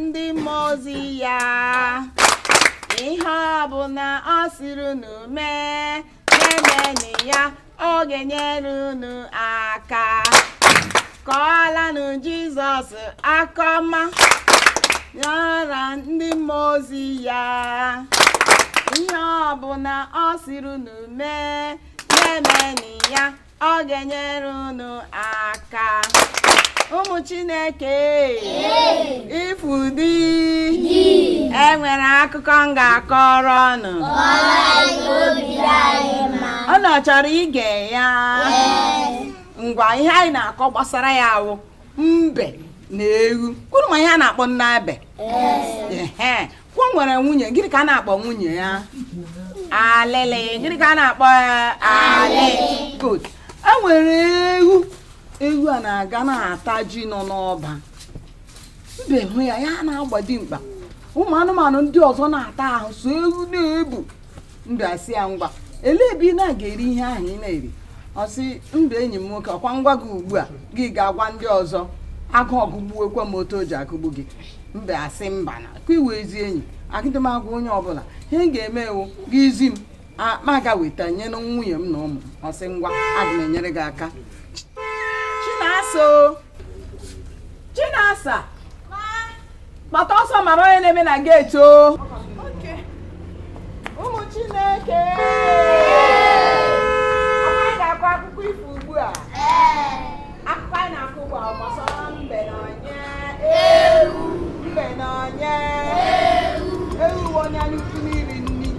ndị mmụọ ozi ya ihe ọbụla ọ sịrị unu mee na-emenụ ya ọ ga-enyere unu aka kọọlanụ Jizọs akọma nyara ndị mmụọ ozi ya ihe ọbụla ọ sịrị unu mee na-emenụ ya ọ ga-enyere unu aka ụmụ Chineke ifudi enwere akụkọ m ga-akọrọ ọnụ ọ chọrọ ige ya ngwa ihe anyị na-akọ gbasara ya awụ mbe na ewu kwuru ma ihe a na-akpọ nnabe kwuo nwere nwunye gịnị ka a na-akpọ nwunye ya alịlị gịnị ka a na-akpọ alị good enwere ewu a na-aga na-ata ji nọ n'ọba mbe hụ ya ya na-agbadi mkpa ụmụ anụmanụ ndị ọzọ na-ata ahụ so ewu na-ebu mbe asị ya ngwa elee ebe ị na-aga-eri ihe ahụ ị na-eri ọ sị mbe enyi m nwoke ọkwa ngwa gị ugbu a gị ga-agwa ndị ọzọ agụ ọgụgbu ekwe m otu o ji akụgbu gị mbe asị mba na ka iwe ezi enyi agịdị m agwa onye ọbụla ihe m ga-eme ewu gị izi m ma aga weta nye na nwunye m na ụmụ ọ sị ngwa aga m enyere gị aka Chinasa kpata ọsọ mara onye na-eme na geeti o ụmụ Chineke anyị ga-akọ akụkọ ifo ugbu a akụkọ anyị na-akụ ugbu a gbasara mbe na onye mbe na onye ewu onye anyị ukwu n'iri nri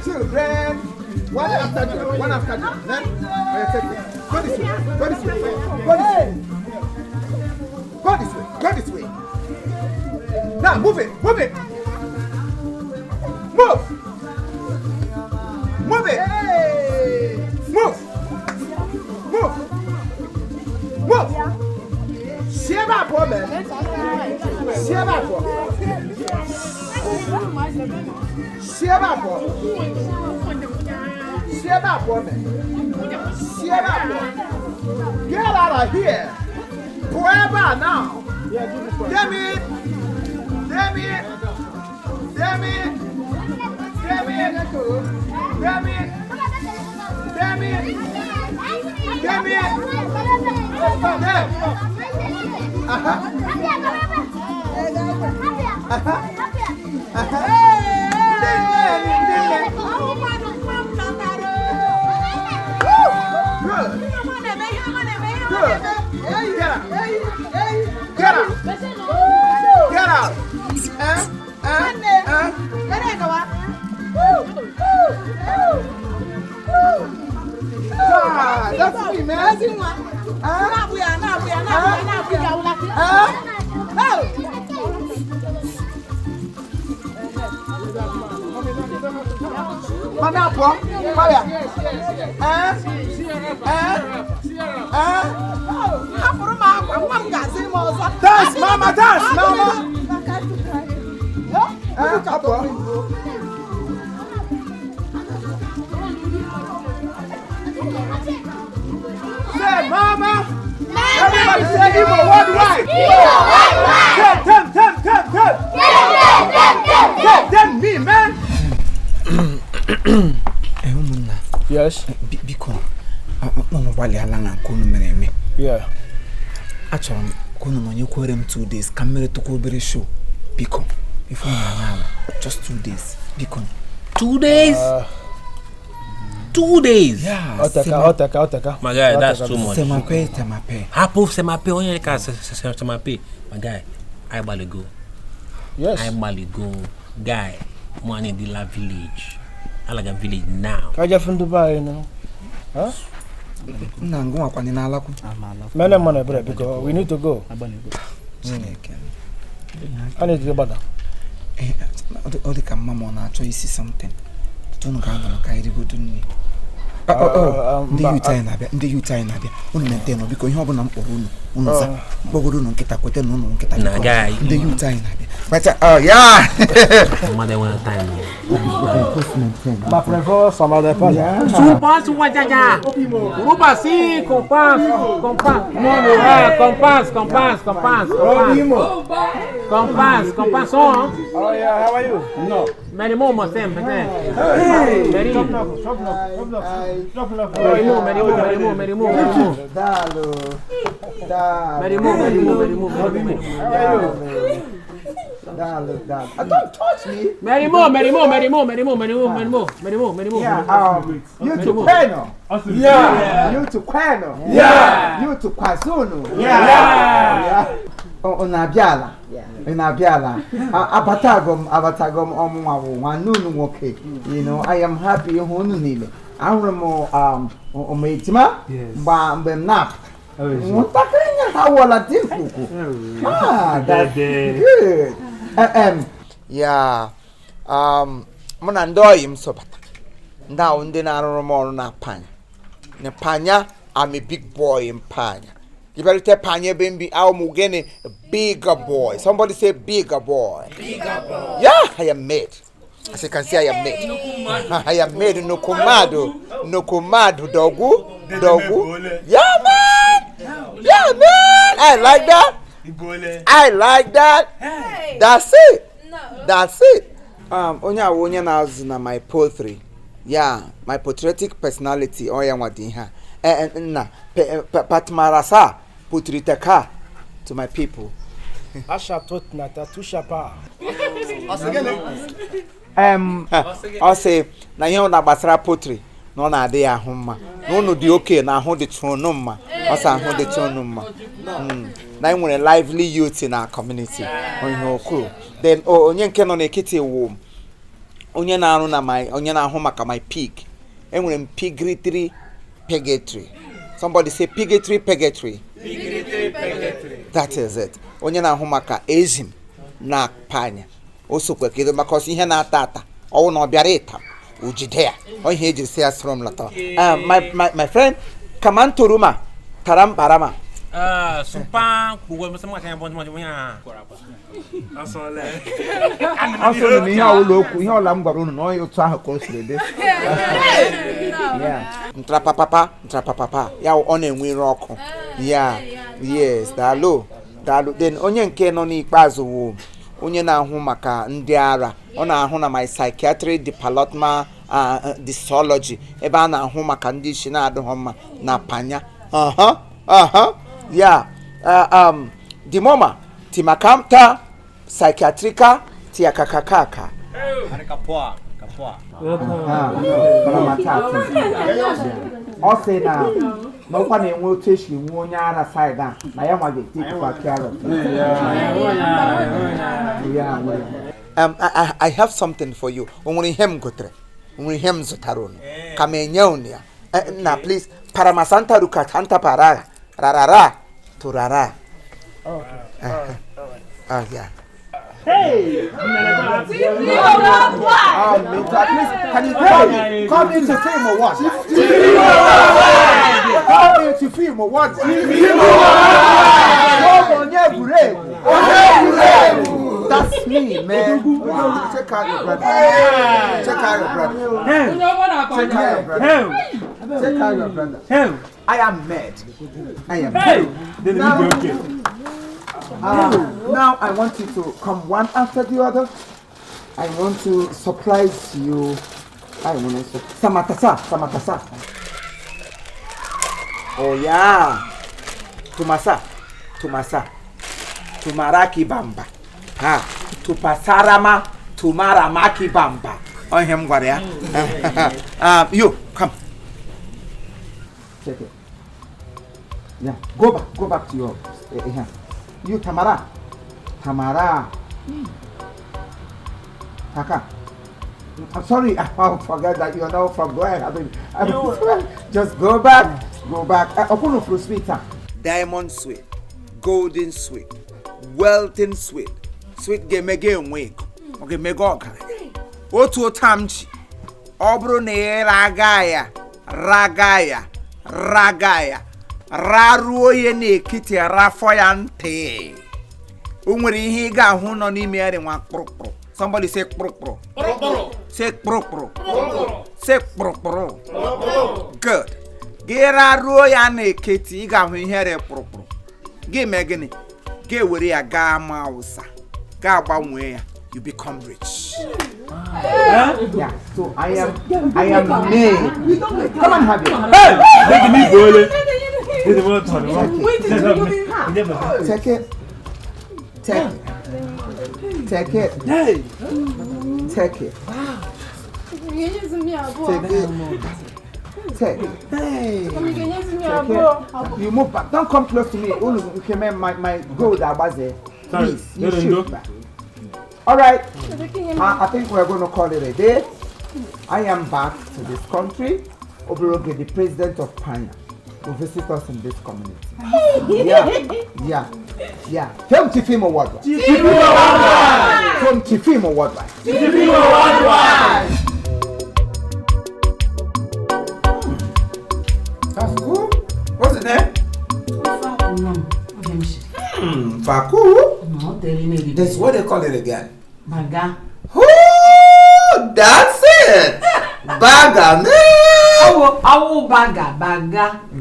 Children, one after the other. Go this way. Go this way. Go this way. Go this way. Now move it. Move it. Move. Move it. Move. Move. Move. Share that for me. Share that for me. Share that for me. Share that for me. Share that for me. Get out of here. Forever now. Damn it. Damn it. Damn it. Damn it. Damn it. Damn it. Damn it. Dance, mama, dance, mama. Say, mama. Everybody say Imo worldwide. Them me, man. Yes. Because no wali alanga kono mereme. Yeah. Actually, kono no you call them 2 days. Camera to go very show. Because before now, just 2 days. Because 2 days. 2 days. yeah. Otaka. My guy, that's too much. Semape. Hapo semape onye ka semape. My guy, I bali go. Yes. I bali go. Guy, money in the la village. I like a village now. Kaja from Dubai, you know. Huh? Nango akwani na alaku. Many money, bro, because we need to go. I need to go back. All the mama na cho see something. Don't go na kai go to me. Ndị yutai na bịa unu maintain no because ihe ọ bụla mkpọrọ unu nza mkpọrọ unu nkịta kwete na unu nkịta na guy ndị yutai na bịa but yeah mother one time Ma prevo sama de pa Supas wajaja Ruba si compas no compas on Oh yeah, how are you? No. Many more must them Many Don't touch me. Many more. Yeah, you to Kweno. Yeah. You to Kweno. Yeah. You to Kwazulu. Yeah. Onabiala. Onabiala. Abatagom omwawo wanunu woke. You know, I am happy honu nile. Anremo ometima ba mbemnap. Muntakanya hawala timpuku. That's good. Yeah. Muna ndoi msobata. Now ndi na arụrụ na panya. Ne panya, I'm a big boy in panya. You better tell panya baby I'm a bigger boy. Somebody say bigger boy. Bigger boy. Yeah, I am made. As you can see, I am made. I am made no commando dogu. Yeah, man. Yeah, man. I like that. That's it. That's it. Onye na-azụ na my poetry. Yeah, my patriotic personality. Oya wadiha. Na patmarasa putritaka to my people. Asha tot na tatusha pa. I say na ihe na gbasara poetry no na ade ya homa. No no di okay na ho de tunu mma. Osa ho de tunu mma. Na nwere lively youth in our community. Onye okuru. Then onye nke no na ekiti wo. Onye na aru na my onye na ahu maka my pig. Enwere pigritry pegatory. Somebody say pigatory pegatory. That is it. Onye na ahu maka ezim na panya. Also kwekedo because ihe na atata. Owo na obiara ita. Ujidea. Onye eji say from lata. My friend Kamanturuma Taram Parama. Supa kuwe msema kanya bonjo nya. Also ni ihe oloku ihe ola mgbara unu no otu ahụ ka o siri dị. Yeah. Ntrapapapa. Ya ọ na-enwe ire ọkụ. Yeah. Yes, dalo. Then onye nke nọ n'ikpeazụ wo onye na-ahụ maka ndị ara. Ọ na-ahụ na my psychiatry development disology ebe a na-ahụ maka ndị isi na-adịghị mma na panya. Yeah. The mama timakamta psychiatrica tiakakakaka. Kapoa. O say na no kwa na-enwe otu esi enwe onye ara side a na ya nwage take kwa care. I have something for you. Onwere ihe m gotere. Onwere ihe m zụtara unu. Ka m enye unu ya. Now, please. Paramasanta ruka tanta para. Rarara. Turara. Okay. Oh, yeah. Hey! Please, can you come into film or what? Come into film or what? That's me, man. Check out your brother. Check out your brother. Check out your brother. I am mad. I am mad. Now I want you to come one after the other. I want to surprise you. I want to Samatasa. Oh, yeah. Tumasa. Tumaraki bamba. Ha. Tupasarama. Tumaramaki bamba. On him, warrior. You, come. Check it. Yeah. Go back to your hand. You Tamara. Haka. I'm sorry, I forgot that you're now from Go ahead. Just go back. Open up your sweet. Diamond sweet. Golden sweet. Welton sweet. Sweet game again week. Okay, me go. Otu tamchi. Obro ne ragaya. Raruoye ne kiti rafoyante. Unwere ihe ga hu no n'ime ere nwa kpurukpuru. Somebody say kpurukpuru. Say kpurukpuru. Say kpurukpuru. Good. Gera ruo ya na kiti ga hu ihe ere kpurukpuru. Ge megini. Ge were ya ga ma usa. Ga gbanwe ya. You become rich. Yeah, so I am made. Come on, have it. Hey! Me boy. Take it. Hey. Take it. Hey. You move back. Don't come close to me. My gold that was there. Please, you shoot back. All right. I think we're going to call it a day. I am back to this country. Obiroge, the president of Panya, will visit us in this community. Yeah. Film Tifimo worldwide. Film Tifimo worldwide. That's cool. What's the name? Faku? That's what they call it again. Baga. Oh, that's it. Baga, man.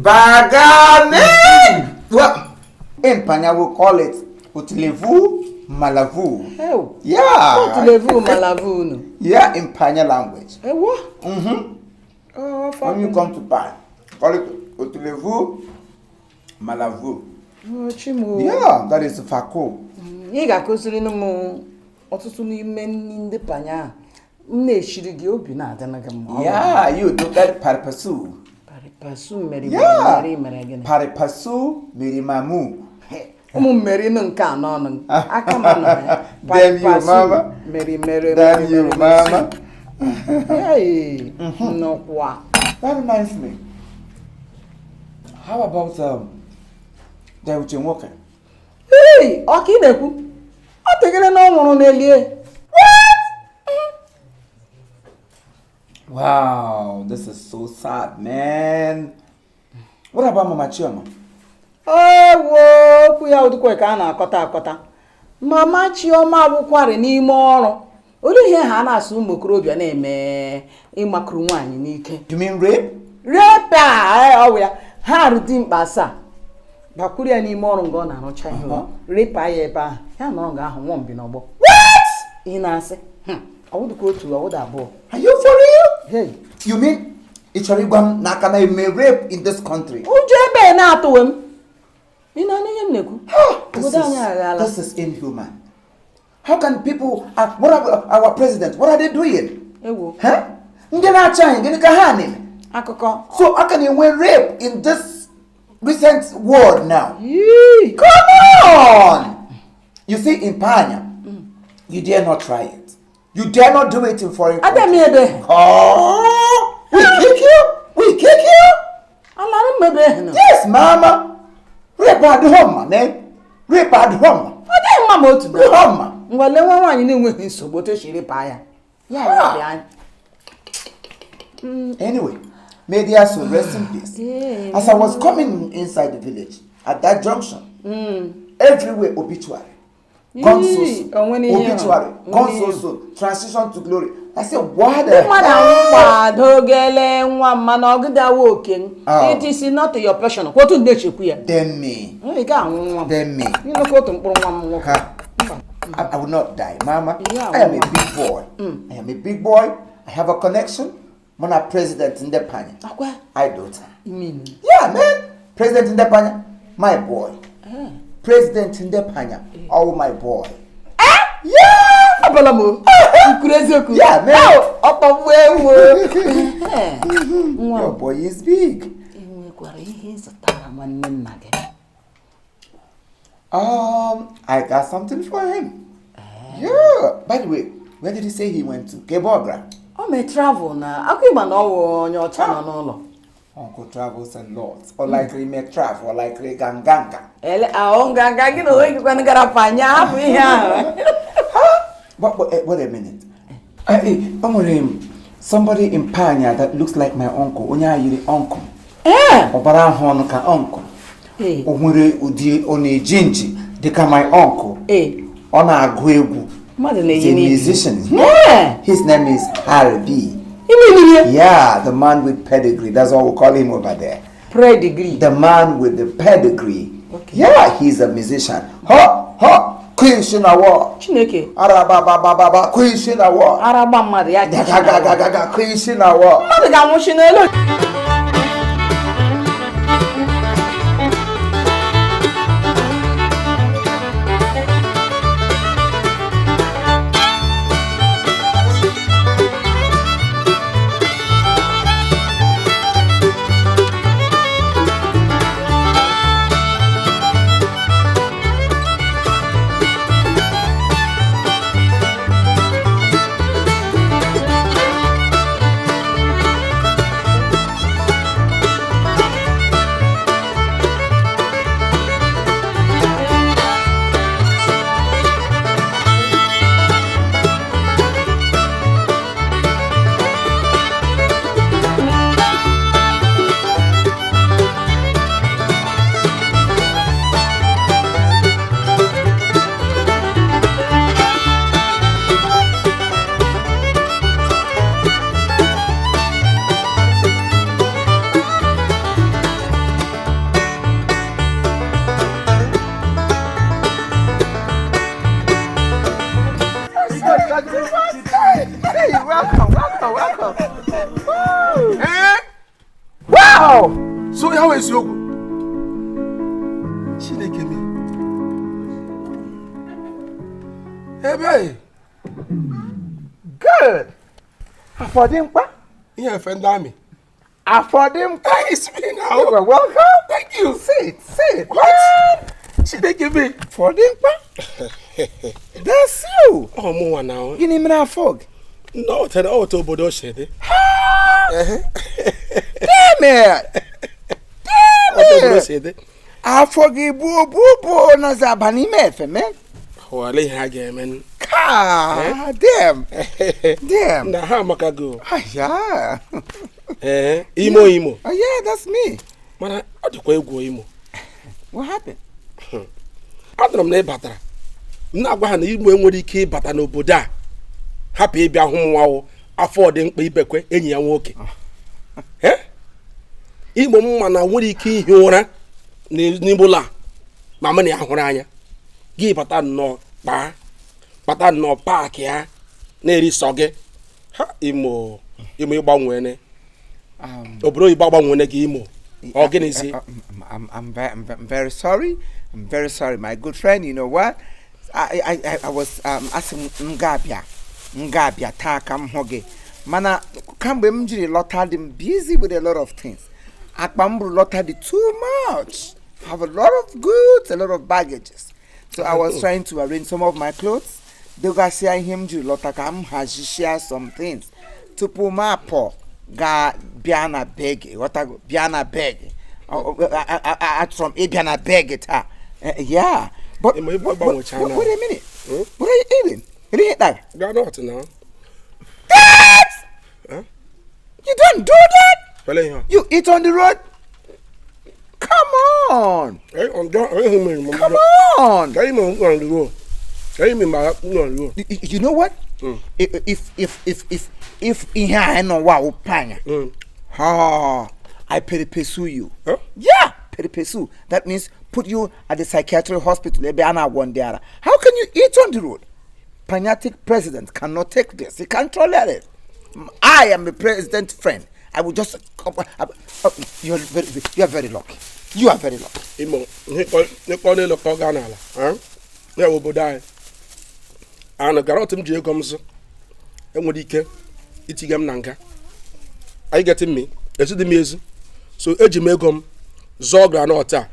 Baga, man. What? In Panya, we call it Utilevu Malavu. Oh. Yeah. Utilevu Malavu. No. Yeah, in Panya language. What? Oh, when you come to Panya, call it Utilevu Malavu. Oh, Chimu. Yeah, that is Fako. You got closer in the moon. Ọtụtụ n'ime ndị panya na-eshiri gị obi na-adana gị mma. Yeah, you do that paripasu. Paripasu mere gịnị? Paripasu mere mamu. Ụmụ mmeri nụ nke anọ ọnụ. Aka m nọ ya. Damn you, mama. Damn you, mama. Hey, nnukwu. That reminds me. How about the Uchenwoke? Hey, ọ ka ị na-ekwu? Ọ tegere na ọ nwụrụ n'elie. Wow, this is so sad, man. What about Mama Chioma? Okwu ya ụdịkwa ka a na-akọta. Mama Chioma abụkwarị n'ime ọrụ. Olee ihe ha na-asụ ụmụ okorobịa na-eme ịmakụrụ nwaanyị n'ike? You mean rape? Rape ọwụ ya. Ha rụdị mkpa asaa. Bakwuru ya n'ime ọrụ nga ọ na-arụcha ihe. Rape ya ebe ahụ. Ya nọrọ nga ahụ nwụọ mbi n'ọgbọ. What? Ị na-asị? Ọwụdịkwa otu ọwụda abụọ. Are you for real? Hey. You mean Ichorigwam Nakana may rape in this country? Ụjọ ebe na-atụwe m. Ị na-anụ ihe m na-ekwu? This is inhuman. How can people, what are our president, what are they doing? Ewo. Huh? Akụkọ. So how can you wear rape in this recent world now? Yee. Come on! You see, in Panya, you dare not try it. You dare not do it in foreign countries. Adamiede. Oh! We kick you? at home, man. Rape at home. Ọ dịghị mma ma otu na. Home. Ngwa lee nwa nwaanyị na-enweghị nsogbu otu esi rịpa ya. Ya ya anya. Anyway, may their soul rest in peace. As I was coming inside the village, at that junction, everywhere obituary. Gone so soon. Obituary. Gone so soon. Transition to glory. I said, what the It is not your passion. What to do? Then me. Then me. I will not die, Mama. I am a big boy. I am a big boy. I have a connection. I'm a president in the Panya. I daughter. Yeah, man. President in the Panya. My boy. President in the Panya. Oh, my boy. Yeah! Yeah, man. Your boy is big. I got something for him. Yeah. By the way, where did he say he went to? Kebogra. Oh, may travel now. I can't know on your channel. Uncle travels a lot. Or likely may travel, or likely ganganga. Wait a minute. Somebody in Panya that looks like my uncle. Onya yiri uncle. Obara hono ka uncle. Omure udi one jinji deka my uncle. Ona agu egwu. He's a musician. His name is Harry B. Yeah, the man with pedigree. That's what we call him over there. Pedigree. The man with the pedigree. Okay. Yeah, he's a musician. Queen Shinawa. Chineke. Arababa. Queen Shinawa. Araba Maria. Queen Shinawa. Wow! So how is your Chineke me? Hey, babe. Good. Afodimpa? Yeah, friend me. Afodimpa? It's me now. You are welcome. Thank you. Sit. What? Chineke me. Afodimpa? That's you. Oh, more now. You need me now, fog. No, tell the auto bodo shede. Damn it! I forgive boo na zabani mefe, man. Oh, I lay hage, man. Damn. Now, how much ago? Yeah. Imo. Oh, yeah, that's me. Man, I don't go Imo. What happened? I don't know better. Now, go ahead, Imo and what he but I know Buddha. Happy be a home wow, affording paper, any young walking. Eh? Imo mana wuri ki hiora ni bola mama ni ahoranya gi pata no park ya na eri soge ha imo igbanwe ne obro igbanwe ne gi imo organize. I'm very sorry. I'm very sorry, my good friend. You know what? I was asking Ngabia takam hoge. Mana kambe mjiri lotad him busy with a lot of things. Akbambru lotad too much. Have a lot of goods, a lot of baggages. So I was trying to arrange some of my clothes. They got saying him jiri lotakam has share some things. To pull my po ga biana beg. What I biana beg. From Ibiana beg it. Yeah. But wait a minute. What are you eating? You didn't eat that? Not now. That! Huh? You don't do that? Well, You eat on the road? Come on. Come on. You know what? If in here I know what panya. I pursue you. Huh? Yeah, pursue. That means put you at the psychiatric hospital. How can you eat on the road? Panyati president cannot take this. He can't tolerate it. I am the president's friend. I will just. You are very lucky. You are very lucky. Imo, and Garotum J comes and would ike itigam nanga. Are you getting me? It's the music. So, Ejimegum, Zogra nota.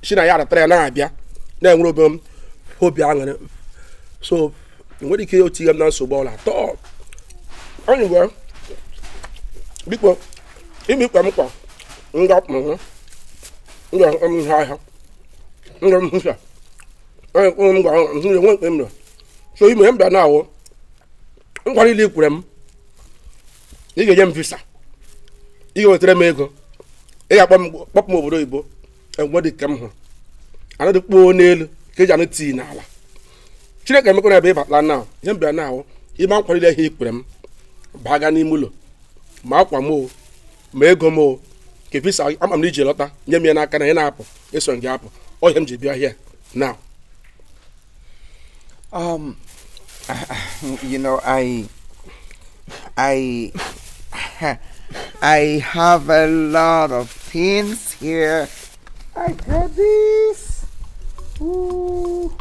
Shina yada Trianabia, then Rubum, Hobiang. So, what do you kill Tigam now so ball at all? Anywhere. Big one. Imiquamqua. So you remember now, I'm going to live with them. You get them visa. You go to the Mego. You have pop over the Igbo. And what they come home. Another poor nail, Kajana tea now. She can't make a baby now. Remember now, you might put it here with them. Bagani Mulo. Markwamo. Megomo. Kifisa, I'm a Nigelota. Yemiana can an apple. Yes, on the apple. OMG, be here. Now. You know, I have a lot of things here. I got this. Ooh.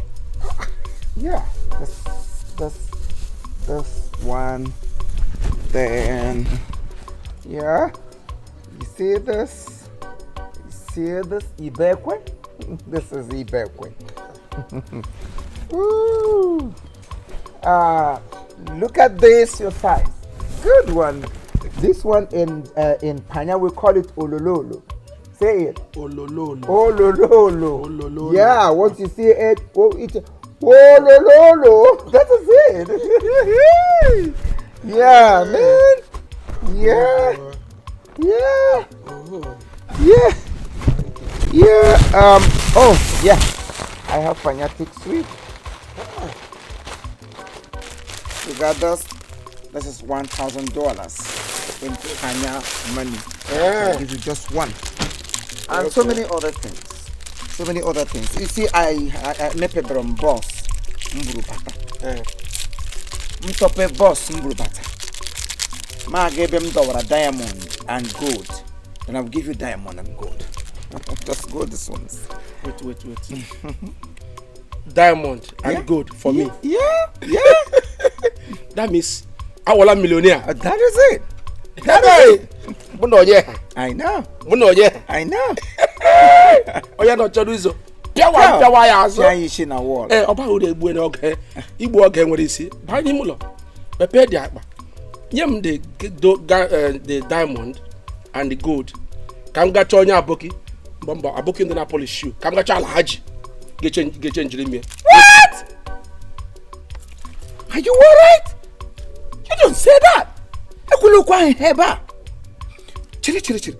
Yeah, this one. Then, yeah. You see this? Ibekwe? This is Ibekwe. Ooh. Look at this, your size. Good one. This one in Panya we call it olololo. Say it. Olololo. Olololo. Yeah, once you see it, olololo. That is it. Yeah, man. Yeah. Oh, yeah. I have Panyatic sweet. You got this? This is $1,000 in Panya money. I'll give you just one. And so many other things. You see, I nepebrom boss mburubata. Mtope boss mburubata. Ma gave him diamond and gold. Then I'll give you diamond and gold. Just go this ones. Wait. Diamond and gold for me. Yeah. That means I will a millionaire. That is it. I know. I know. Oh, you're not Chaduzo. Wall. About the bueno, okay. Igbo again, what is it? Buy him. Prepare the akba. Yam the diamond and the gold. Come get on your bookie. Bomba, a book in the Napoli shoe. Come get your Haji. Get change me. What? Are you alright? You don't say that. I could look one heba. Chiri.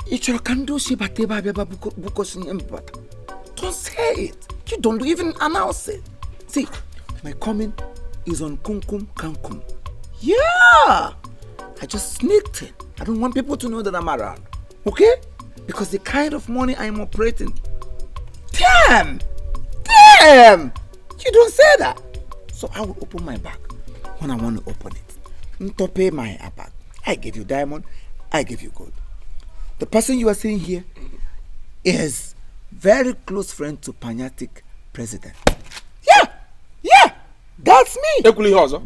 It's your candle she bateba bukos in empata. Don't say it. You don't even announce it. See, my comment is on Kunkum Kankum. Yeah. I just sneaked it. I don't want people to know that I'm around. Okay? Because the kind of money I'm operating. Damn! You don't say that. So I will open my bag when I want to open it. To pay my bag. I give you diamond, I give you gold. The person you are seeing here is very close friend to Panyatic president. Yeah, that's me.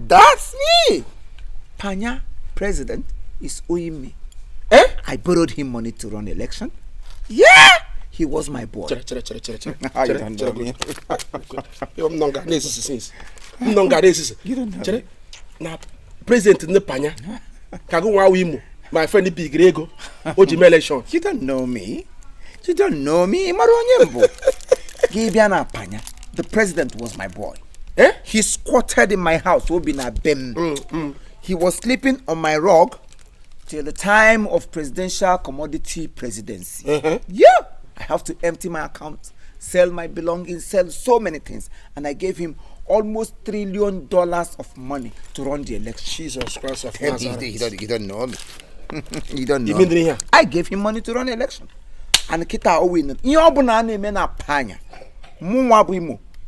That's me. Panya president is owing me. I borrowed him money to run election. Yeah, he was my boy. How you don't know me? You don't know me. Now, president in the Panya. Kago Imo. My friend the big Grego. Election. You don't know me. You don't know me, Maronye. Gibiana Panya. The president was my boy. He squatted in my house. He was sleeping on my rug till the time of presidential commodity presidency. Yeah, I have to empty my account, sell my belongings, sell so many things, and I gave him almost $1 trillion of money to run the election. Jesus Christ of Nazareth. You don't know me. You don't know. Even here. I gave him money to run the election, and kita win.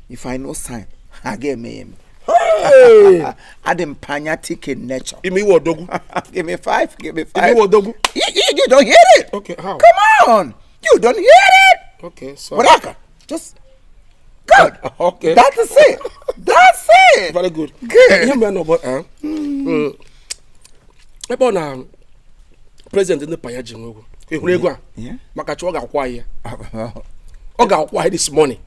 If I know sign, I gave me. Hey! I didn't panic in nature. Give me what, Dogu? Give me 5. Give me what, Dogu? You don't hear it. Okay, how? Come on. You don't hear it. Okay, so. Wadaka. Just. Good. Okay. That's it. That's it. Very good. Good. You know about, about president in the Payajin. Yeah. Makachoga Kwaya. Oga this morning.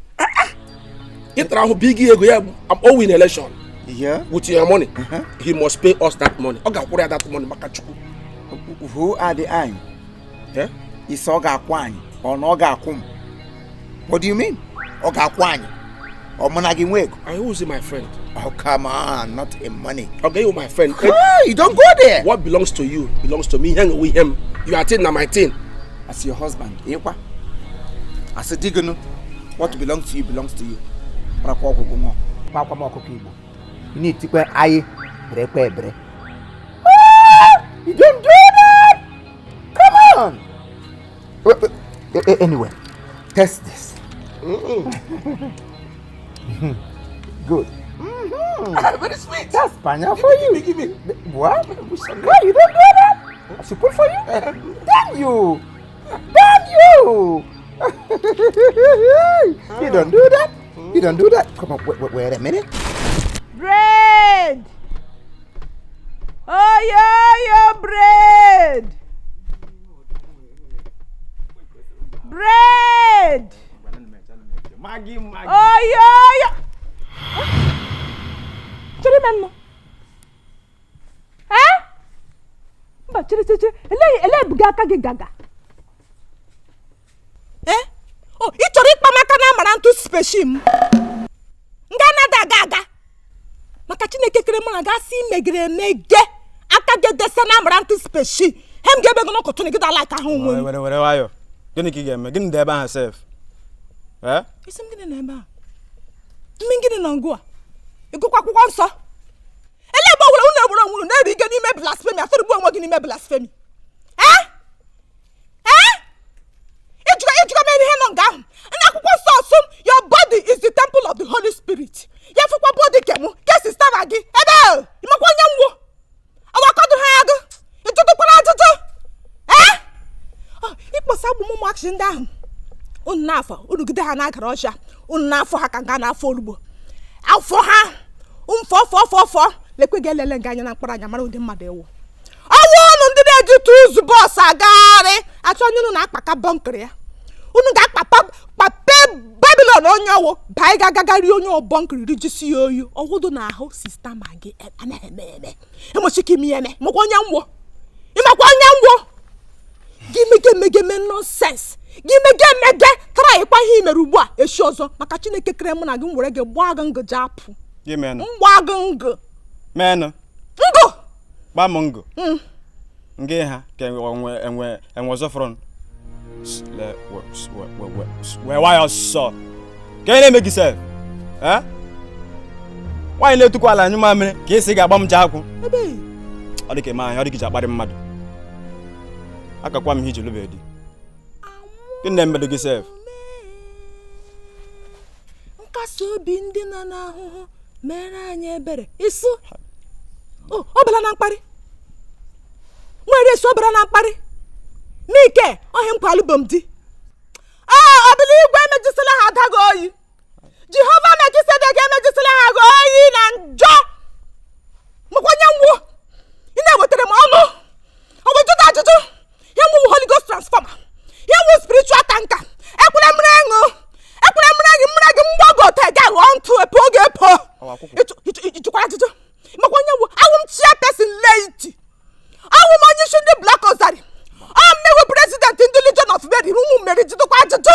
Get around big ego. I'm all in election. Yeah. With your money, he must pay us that money. Oga Kwaya that money. Makachuku. Who are the I? Yeah. Is Oga Kwany or Noga Kum? What do you mean? Oga Kwany or Monagin Wego? I who's my friend? Oh, come on, not in money. Okay, you my friend. You don't go there. What belongs to you belongs to me. Hang with him. You are 10 now my 10. As your husband, as a digger, what belongs to you belongs to you. You need to go aye, bre. You don't do that. Come on. Anyway, test this. Good. Very sweet. That's panya for you. Give me. What? Why you don't do that? I should put for you. Damn you. You don't do that. You don't do that. Come on, wait a minute. Bread. Oh, yeah, bread. Bread. Oh, yeah. Chiri menno. Ba chiri. Ele buga aka gị gaga. Oh, ị chọrọ ịkpa maka na amara ntụ speshim. Nga na gaga. Maka Chineke kere mụ na gasị megere emege. Aka gị dese na amara ntụ speshi. Hem ga ebe gị n'ọkọtụ na gị da like ahụ nwe. Were wayo. Gịnị ka ị ga-eme? Gịnị dị ebe ahụ sef? Isi m gịnị na ebe a? Mme gịnị na ngụ a? Ịgụkwa akwụkwọ nsọ. Ele ebe ọbụla unu egburu onwe unu na-eri ike n'ime blasphemy, atụrụgbu onwe gị n'ime blasphemy. Ijuga mere ihe nọ nga ahụ. Na akwụkwọ nsọ ọsụm, your body is the temple of the Holy Spirit. Ya fụkwa body kemụ, ke sister na gị. Ebe ịmakwa onye nwụ. Awakọdụ ha agụ. Ịjụdụkwara ajụjụ. Ịkpọsa agbụ ụmụ akshi ndị ahụ. Unu na-afọ, unu gide ha n'agara ọcha. Unu na-afọ ha ka nga na-afọ olugbo. Afọ ha. Fọ. Lekwe ga-elele nga anya na mkpara anya mara ụdị mmadụ ewu. Ọwụ unu ndị na-eji tụzụ bọọsụ agagharị. Achọ onye unu na-akpaka bọnkịrị ya. Unu ga-akpape Babylon onye ọwụ. Baa ị ga-agagharị onye ọbọnkịrị rijisi ya oyi. Ọwụdụ na ahụ sista ma gị anaghị eme. Emochike ime eme. Makwa onye nwụ. Ịmakwa onye nwụ. Gị mege nonsense. Gị mege tara ịkwa ihe imere ugbu a echi ọzọ maka Chineke kere mụ na gị were gị gbaa gị ngụ japụ. Mgba gị ngụ. Menụ. Ngụ. Gba m ngụ. Nge ha ka enwe ọzọ fọrọ. Wee waya ọsọ. Ka ị na-eme gị sef? Nwaanyị na-etukwa ala anyụ mamịrị ka esi ga-agba m jakwụ. Ọ dị ka eme ahịa, ọ dị ka iji akparị mmadụ. Akakwa m ihe iji lụbe di. Gịnị na-emedo gị sef? Nkasi obi ndị nọ n'ahụhụ mere anyị ebere. Isu. Ọ bịara na mkparị. Nwere esi ọ bịara na mkparị. N'ike, ọhịa nkwa alụbom di. Ọbịla igwe emejisila ha ada gị oyi. Jehova mejisede gị emejisila ha gị oyi na njọ. Makwa onye nwụ. Ị na-ewetara m ọnụ. Ọ bụ jụta ajụjụ. Ya nwụ Holy Ghost transformer. Ya nwụ spiritual tanker. Ekwere mmiri ṅụ. Mmiri gị mgbago tega ghọọ ntụ epo oge epo. Ịjụkwara ajụjụ. Makwa onye nwụ. Awụ m chairperson late. Awụ m onye isi ndị Black Ozari. Mmewe president ndị Legion of Mary ụmụ mmeri jidokwa ajụjụ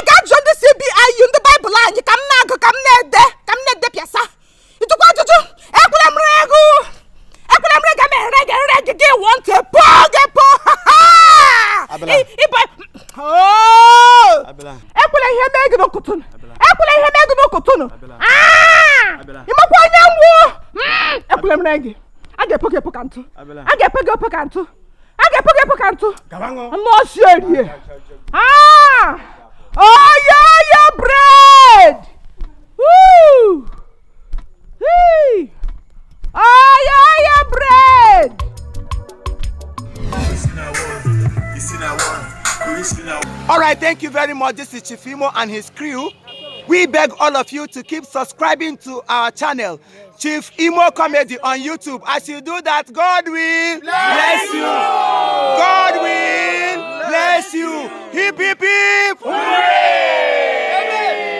ga-ajụ ndị CBIU ndị baịbụl anyị ka m na-agụ ka m na-ede pịasa ịjụkwa ajụjụ ekwere m rego mere gị gị want a po ekwere ihe mee gị n'ụkụtụnụ ịmakwa onye nwụọ ekwere m gị a ga-epo gị epo ka ntụ anụ ọsị erie oyoyo bread oyoyo bread. All right, thank you very much. This is Chief Imo and his crew. We beg all of you to keep subscribing to our channel, Chief Imo Comedy on YouTube. As you do that, God will bless you. God will bless you. Hip, hip, hip. Hooray!